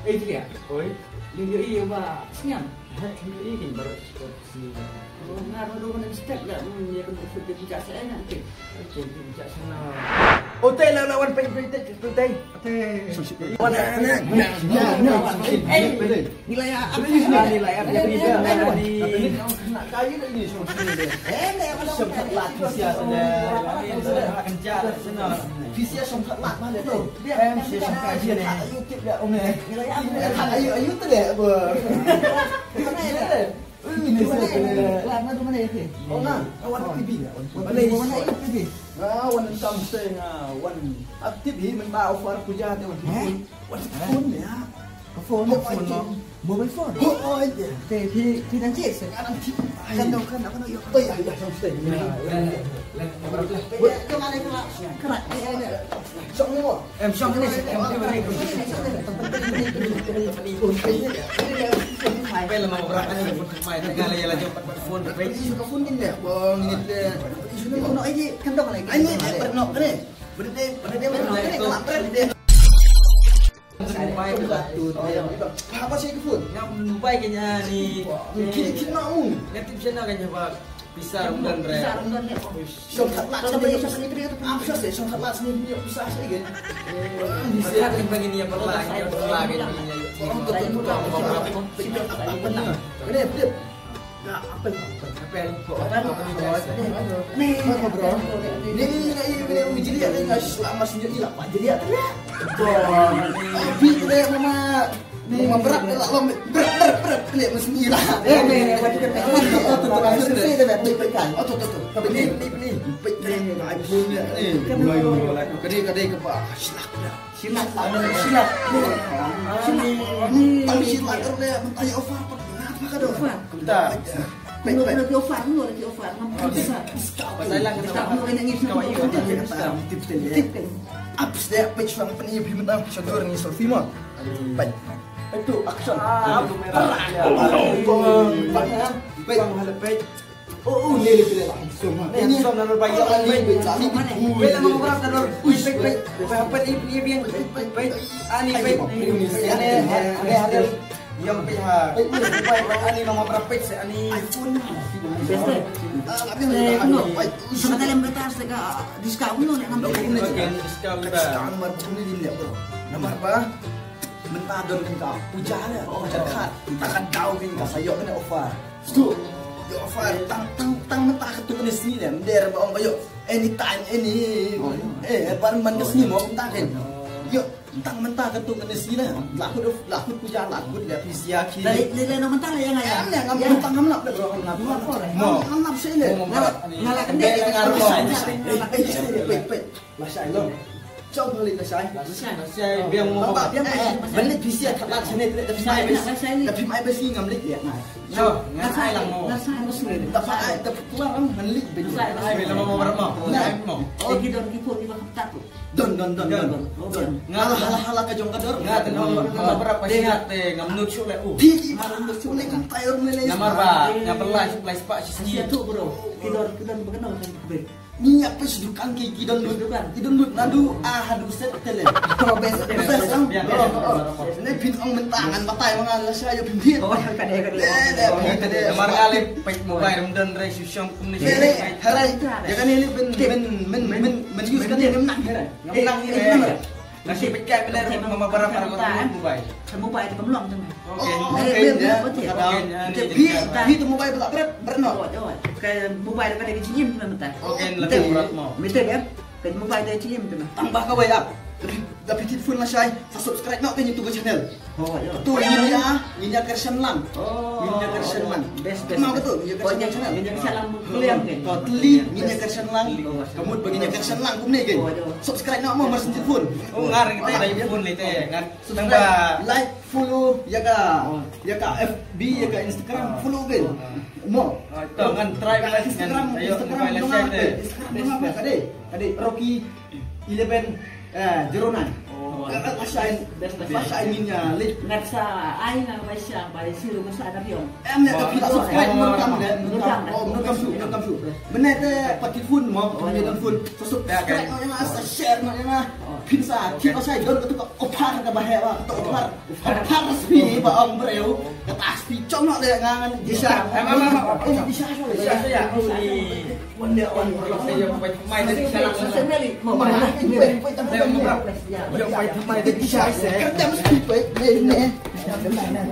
Itu dia. Oi. Dia iya ba senyum. Ini baru sini. Oh, ngaruh dulu nak step lah. Dia kena sudah bijak saya nanti. Okey, bijak sana. Hotel lawan penting hotel. Nilai apa? Nilai apa? Ini nak kaya tak ini sini deh. Sempat lat visia sana. Akan jalan sana. Visia sempat lat mana tu? Visia sempat dia ni. YouTube dah om ni. Nilai apa? Ayu tu deh apa? Di mana ya? Ini saya. Lama tu mana ya? Oh nah, awan TV lah. Mana ya TV? Wan something wan aktif hi mình bao offer puja tu wan phone ya Phone mobile phone. ôi Thì đang chết rồi. Kan đâu kan apa yo. ôi ya something Cái mana cái lạ. Cái lạ cái này. xong đúng không Em xong cái này em đi vào đây. Sampai lama beberapa ni pun sampai negara yang laju empat phone vậy isu ka phone ni bang ni isu ni Nó nói gì kan đâu này. anh ni pernah ni berde pernah ni kelap berde Sampai betul. apa sih ke phone Yang Dubai kayaknya ni. kini nak mu Nanti channel kayaknya Pak bisa dan re. xong thật lạ Sao bây giờ sao cái video apa sih xong thật lạ sini bisa sih kan Bisa timbangin dia perlah, dia perlah kayaknya. Ini betul. Nah, apa? Apel. Nih, bro. Ini uji dia enggak selama sejak hilang Pak. Jadi ya. Tapi dia mama mama berat lah lo berat lihat mesin hilang. Nih, wajib kita. Saya dah baik-baikan. Oh, tuh. Tapi ini baik ni iPhone ni. Kadai ke Pak. Silap. Tapi silap kerana mentaya offer apa? Kenapa kau offer? Kita. Belum ada offer, belum ada offer. Nampak besar. Pasailah kita Tak mau kena ngisi kawan you. tip kan. Apps dia page yang penuh bimbingan syukur ni selfie mah. Baik. Itu action. Lampu merah. Baik. Baik. Oh, ni langsung. Ini som dan berbagi orang baik. Bila mau berapa dan baik. Apa ini yang baik. Ani baik. Ani ada yang pihak. Baik. Ani nomor berapa sih? Ani iPhone. Beste. Sama dalam batas dekat diskaun tu nak ambil. Sekarang nomor ni dia bro. Nomor apa? Mentah don kan kau. Puja dia. Puja dekat. Takkan kau kan kau sayok kena offer. Setu. Yo offer tang mentah ketemu di sini dah. Der bawa kayo anytime any. Baru man ke sini mau mentah kan. Yo tang mentah ketemu di sini dah. Laku puja laku dia pisia kini. Dari nama mentah lah yang ayam. Yang ngam mentah ngam nak bro. Ngam sini. Ngalah kendek dengan Baik. Masya Allah. Coba balik ke saya. Saya biang mau Bapak dia balik pisia tak sini tapi tapi mai besi ngam lik dia. So, ngasai lang mo. Tapi keluar kan melik betul. Bila mau berapa? Mau. Oh, kita kipur di bawah tak tu. Don. Ngalah ka jong kador. Ngat no berapa sih te ngamnu chule Pi marang sulit kan tayo nilai. Namar ba, ngapelai supply spa sih. Siapa tu bro? Kita berkenal dengan kubek. Ni apa sih dukan ke kidon lut nadu hadu set tele. Kalau bes kan. Ini pin ong mentangan matai mangan saya pimpin. Oh, kadang. Namar ngalip pek mobile dan rai susyong kumni. Harai. Ya kan ini men use kan dia menang. Menang ini. Nasi pecah benar mama barang orang mobile. Mobile di pemeluang tu. Pi tu mobile belak berenok. Kayak mobile pada kecilnya tu mentah. Oke, lebih berat mau. Betul kan? Kayak mobile dari kecilnya tu. Tambah kau bayar. Tapi telefon lah saya. Subscribe nak kan YouTube channel. Oh, betul ini ya version lang. Ini version lang. Best. Mau betul? Ini version channel. Ini salam kuliah kan. Kau teli ini version lang. Kamu baginya version lang kum ni kan. Subscribe nak mau mesin telefon. Oh, ngar kita dari phone ni teh. Ngar tambah like, follow ya ka FB ya ka Instagram follow kan. Mau. Kan try Instagram share teh. Kade Rocky 11 09. Masya minnya, lip. Ngat sa ay na may siya pa silu ko sa na yung. Em này tập tập subscribe nâng cầm đấy, nâng cầm sụp. Bên này thế bật cái phun mà, bên này phun, subscribe nó em à, share nó em à, pin sa, khi có sai đơn có tụi opar cái bà hẹp à, tụi opar resmi bà ông bèo, cái taspi trong nó đây ngang bisa, bisa rồi, ya. Wanda saya yang baik main tadi saya langsung Sendiri mau mà mana? yang baik main tadi saya kan jam sedikit, ini. Yang mana?